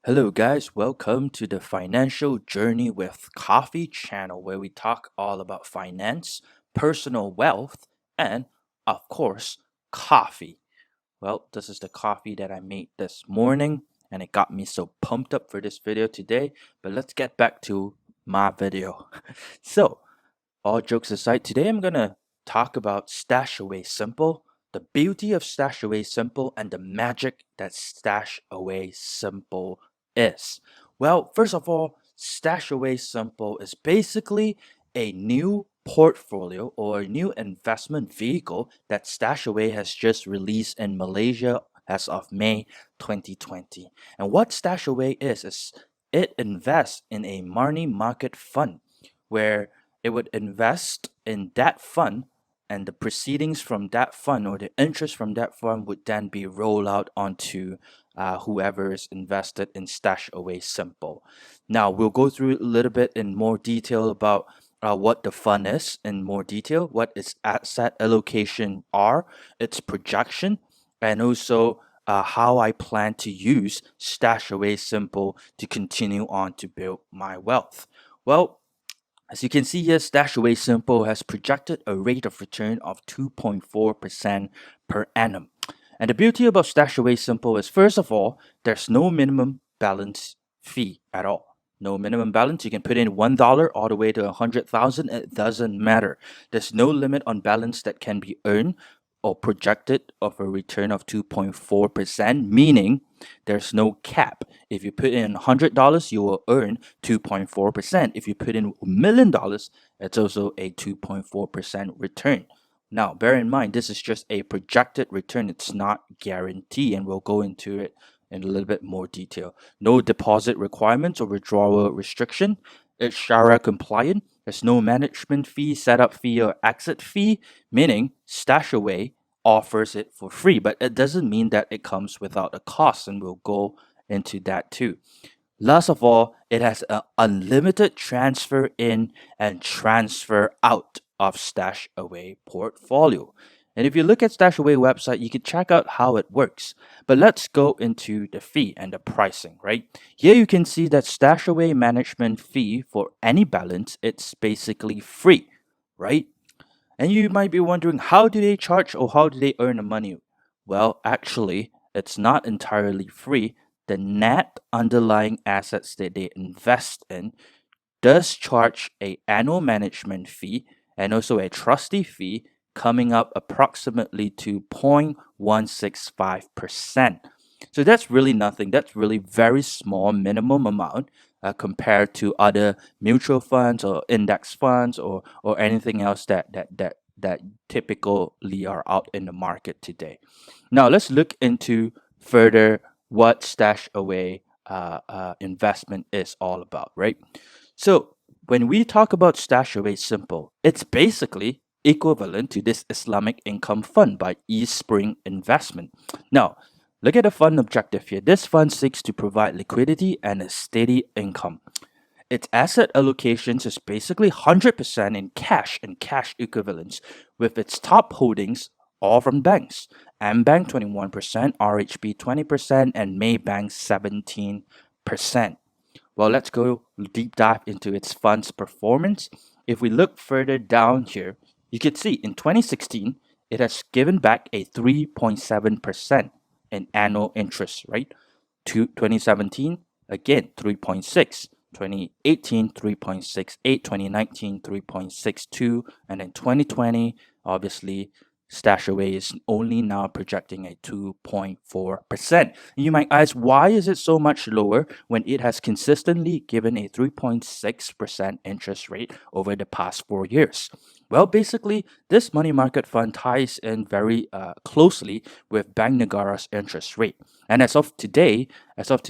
Hello, guys. Welcome to the Financial Journey with Coffee channel, where we talk all about finance, personal wealth, and, of course, coffee. Well, this is the coffee that I made this morning, and it got me so pumped up for this video today. But let's get back to my video. So, all jokes aside, today I'm gonna talk about StashAway Simple, the beauty of StashAway Simple, and the magic that StashAway Simple is. Well, first of all, StashAway Simple is basically a new portfolio or a new investment vehicle that StashAway has just released in Malaysia as of May 2020. And what StashAway is it invests in a money market fund where it would invest in that fund, and the proceedings from that fund or the interest from that fund would then be rolled out onto whoever is invested in StashAway Simple. Now we'll go through a little bit in more detail about what the fund is in more detail, what its asset allocation are, its projection, and also how I plan to use StashAway Simple to continue on to build my wealth. Well, as you can see here, StashAway Simple has projected a rate of return of 2.4% per annum. And the beauty about StashAway Simple is, first of all, there's no minimum balance fee at all. No minimum balance. You can put in $1 all the way to 100,000. It doesn't matter. There's no limit on balance that can be earned or projected of a return of 2.4%, meaning there's no cap. If you put in $100, you will earn 2.4%. If you put in $1 million, it's also a 2.4% return. Now, bear in mind, this is just a projected return. It's not guaranteed, and we'll go into it in a little bit more detail. No deposit requirements or withdrawal restriction. It's Shara compliant. There's no management fee, setup fee, or exit fee, meaning StashAway offers it for free, but it doesn't mean that it comes without a cost, and we'll go into that too. Last of all, it has an unlimited transfer in and transfer out of StashAway portfolio. And if you look at StashAway website, you can check out how it works. But let's go into the fee and the pricing, right? Here you can see that StashAway management fee for any balance, it's basically free, right? And you might be wondering, how do they charge or how do they earn the money? Well, actually, it's not entirely free. The net underlying assets that they invest in does charge a annual management fee and also a trustee fee coming up approximately to 0.165%. So that's really nothing. That's really very small minimum amount compared to other mutual funds or index funds or anything else that typically are out in the market today. Now let's look into further what StashAway investment is all about, right? So when we talk about StashAway Simple, it's basically equivalent to this Islamic Income Fund by eSpring Investment. Now, look at the fund objective here. This fund seeks to provide liquidity and a steady income. Its asset allocations is basically 100% in cash and cash equivalents, with its top holdings all from banks. Bank 21%, RHB 20%, and Maybank 17%. Well, let's go deep dive into its fund's performance. If we look further down here, you can see in 2016, it has given back a 3.7% in annual interest, right? To 2017, again, 3.6. 2018, 3.68, 2019, 3.62, and then 2020, obviously, StashAway is only now projecting a 2.4%. You might ask, why is it so much lower when it has consistently given a 3.6% interest rate over the past 4 years? Well, basically, this money market fund ties in very closely with Bank Negara's interest rate. And as of today of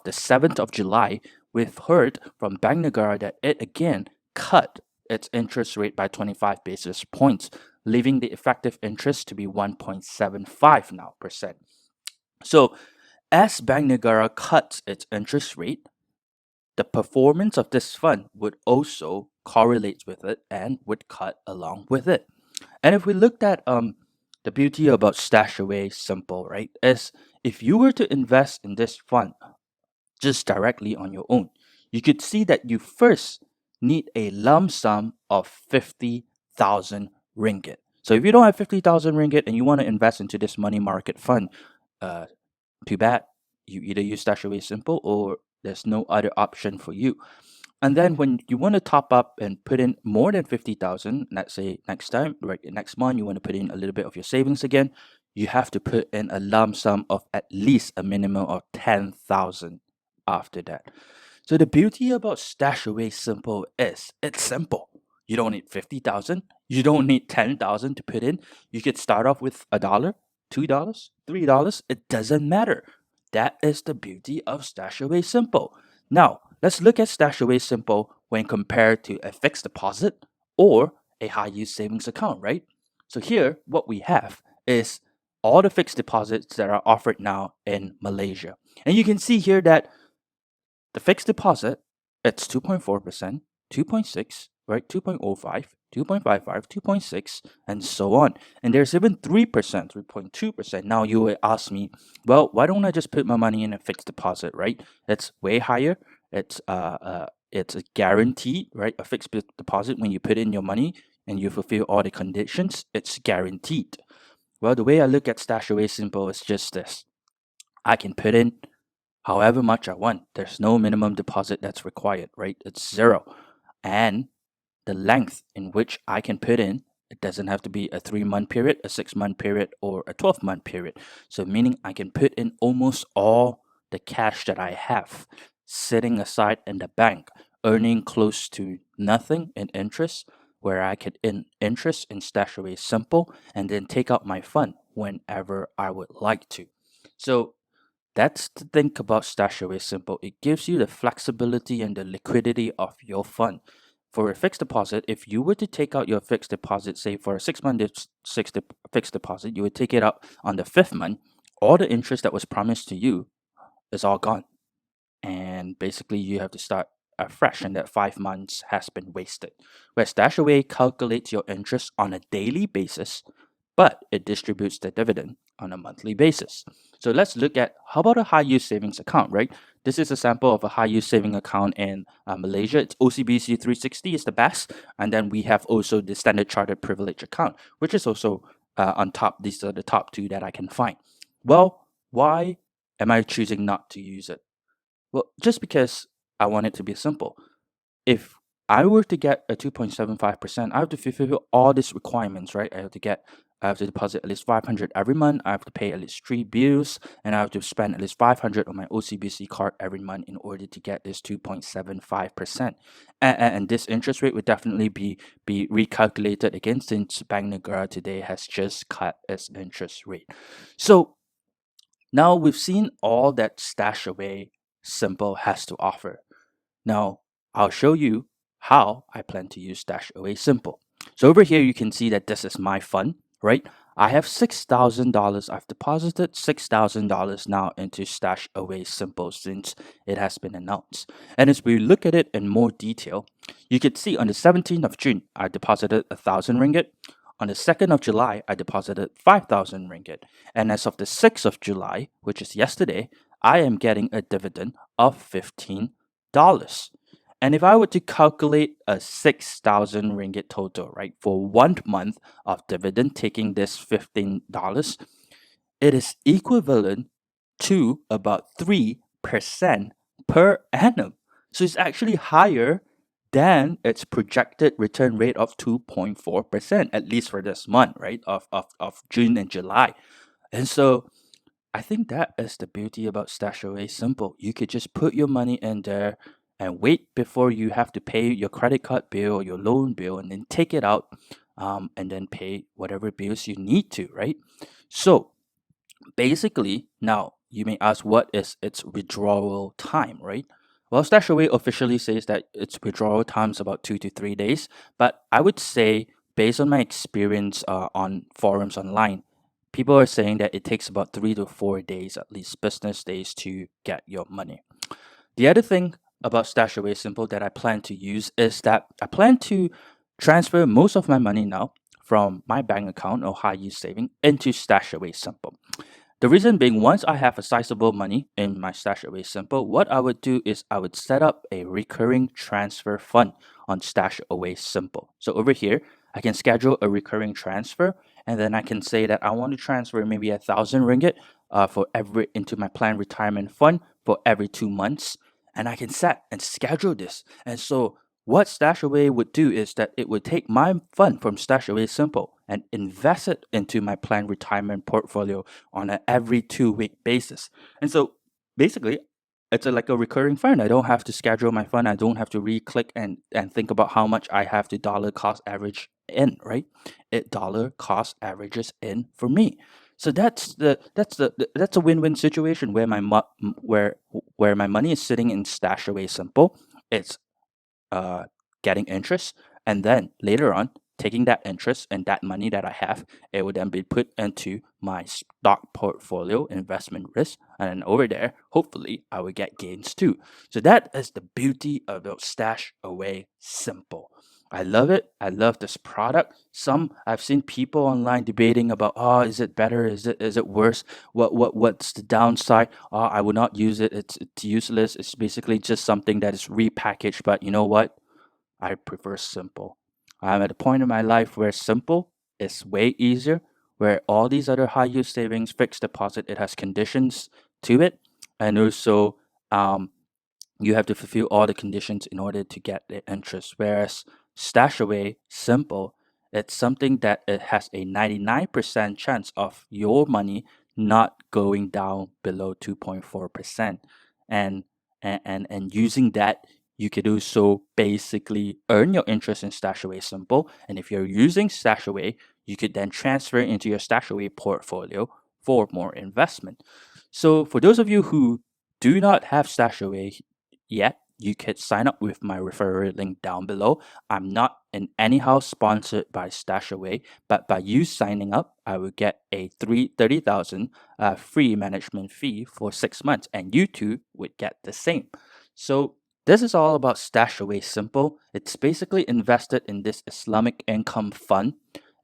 the 7th of July, we've heard from Bank Negara that it again cut its interest rate by 25 basis points, leaving the effective interest to be 1.75 now percent. So as Bank Negara cuts its interest rate, the performance of this fund would also correlate with it and would cut along with it. And if we looked at the beauty about StashAway Simple, right, is if you were to invest in this fund just directly on your own. You could see that you first need a lump sum of 50,000 ringgit. So if you don't have 50,000 ringgit and you want to invest into this money market fund, uh, too bad. You either use StashAway Simple or there's no other option for you. And then when you want to top up and put in more than 50,000, let's say next time, right, next month, you want to put in a little bit of your savings again, you have to put in a lump sum of at least a minimum of 10,000 after that. So the beauty about StashAway Simple is it's simple. You don't need 50,000. You don't need 10,000 to put in. You could start off with $1, $2, $3. It doesn't matter. That is the beauty of StashAway Simple. Now, let's look at StashAway Simple when compared to a fixed deposit or a high yield savings account, right? So here, what we have is all the fixed deposits that are offered now in Malaysia. And you can see here that the fixed deposit, it's 2.4%, 2.6, right? 2.05, 2.55, 2.6, and so on. And there's even 3%, 3.2%. Now you will ask me, well, why don't I just put my money in a fixed deposit, right? It's way higher. It's a guaranteed, right? A fixed deposit, when you put in your money and you fulfill all the conditions, it's guaranteed. Well, the way I look at StashAway Simple is just this. I can put in however much I want. There's no minimum deposit that's required, right? It's zero. And the length in which I can put in, it doesn't have to be a 3-month period, a 6-month period, or a 12-month period. So meaning I can put in almost all the cash that I have sitting aside in the bank, earning close to nothing in interest, where I could in interest in StashAway Simple and then take out my fund whenever I would like to. So that's the thing about StashAway Simple. It gives you the flexibility and the liquidity of your fund. For a fixed deposit, if you were to take out your fixed deposit, say for a 6-month fixed deposit, you would take it out on the 5th month, all the interest that was promised to you is all gone. And basically, you have to start afresh, and that 5 months has been wasted. Where StashAway calculates your interest on a daily basis, but it distributes the dividend on a monthly basis. So let's look at how about a high yield savings account, right? This is a sample of a high yield saving account in Malaysia. It's OCBC 360 is the best, and then we have also the Standard Chartered Privilege account, which is also on top. These are the top two that I can find. Well, why am I choosing not to use it? Well, just because I want it to be simple. If I were to get a 2.75%, I have to fulfill all these requirements, right? I have to deposit at least 500 every month. I have to pay at least 3 bills, and I have to spend at least 500 on my OCBC card every month in order to get this 2.75%. And this interest rate would definitely be recalculated again, since Bank Negara today has just cut its interest rate. So now we've seen all that StashAway Simple has to offer. Now, I'll show you how I plan to use StashAway Simple. So over here, you can see that this is my fund, right? I have $6,000. I've deposited $6,000 now into StashAway Simple since it has been announced. And as we look at it in more detail, you can see on the 17th of June, I deposited 1,000 ringgit. On the 2nd of July, I deposited 5,000 ringgit. And as of the 6th of July, which is yesterday, I am getting a dividend of $15. And if I were to calculate a 6,000 ringgit total, right, for 1 month of dividend, taking this $15, it is equivalent to about 3% per annum. So it's actually higher than its projected return rate of 2.4%, at least for this month, right, of June and July. And so I think that is the beauty about StashAway Simple. You could just put your money in there and wait before you have to pay your credit card bill or your loan bill, and then take it out, and then pay whatever bills you need to, right? So basically, now you may ask, what is its withdrawal time, right? Well, StashAway officially says that its withdrawal time is about 2 to 3 days, but I would say, based on my experience on forums online, people are saying that it takes about 3 to 4 days, at least business days, to get your money. The other thing about StashAway Simple that I plan to use is that I plan to transfer most of my money now from my bank account or high yield saving into StashAway Simple. The reason being, once I have a sizable money in my StashAway Simple, what I would do is I would set up a recurring transfer fund on StashAway Simple. So over here, I can schedule a recurring transfer, and then I can say that I want to transfer maybe 1,000 ringgit for every into my planned retirement fund for every 2 months, and I can set and schedule this. And so what StashAway would do is that it would take my fund from StashAway Simple and invest it into my planned retirement portfolio on an every 2 week basis. And so basically, it's like a recurring fund. I don't have to schedule my fund. I don't have to re-click and think about how much I have to dollar cost average in, right? It dollar cost averages in for me. So that's a win-win situation where where my money is sitting in StashAway Simple. It's uh, getting interest, and then later on, taking that interest and that money that I have, it would then be put into my stock portfolio investment risk, and then over there, hopefully, I will get gains too. So that is the beauty of the Stash Away Simple. I love it. I love this product. Some I've seen people online debating about, oh, is it better? Is it worse? What's the downside? Oh, I will not use it. It's useless. It's basically just something that is repackaged. But you know what? I prefer simple. I'm at a point in my life where simple is way easier, where all these other high yield savings, fixed deposit, it has conditions to it. And also, um, you have to fulfill all the conditions in order to get the interest. Whereas StashAway Simple, it's something that it has a 99% chance of your money not going down below 2.4%. And and using that, you could also basically earn your interest in StashAway Simple. And if you're using StashAway, you could then transfer it into your StashAway portfolio for more investment. So for those of you who do not have StashAway yet, you could sign up with my referral link down below. I'm not in anyhow sponsored by StashAway, but by you signing up, I will get a 30,000 free management fee for 6 months, and you too would get the same. So this is all about StashAway Simple. It's basically invested in this Islamic income fund,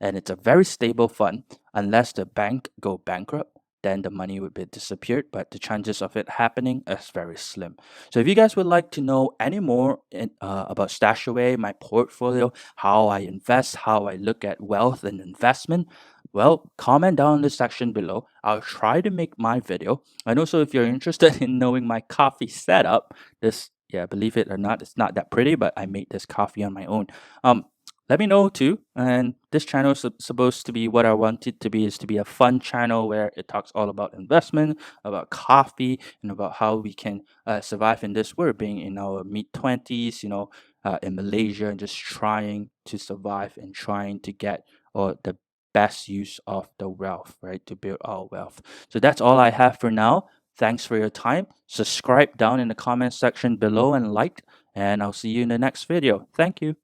and it's a very stable fund. Unless the bank go bankrupt, then the money would be disappeared, but the chances of it happening is very slim. So if you guys would like to know any more about StashAway, my portfolio, how I invest, how I look at wealth and investment, well, comment down in the section below. I'll try to make my video. And also, if you're interested in knowing my coffee setup, this, yeah, believe it or not, it's not that pretty, but I made this coffee on my own. Um, let me know too. And this channel is supposed to be what I want it to be, is to be a fun channel where it talks all about investment, about coffee, and about how we can survive in this world, being in our mid 20s, in Malaysia, and just trying to survive and trying to get the best use of the wealth, right? To build our wealth. So that's all I have for now. Thanks for your time. Subscribe down in the comment section below and like, and I'll see you in the next video. Thank you.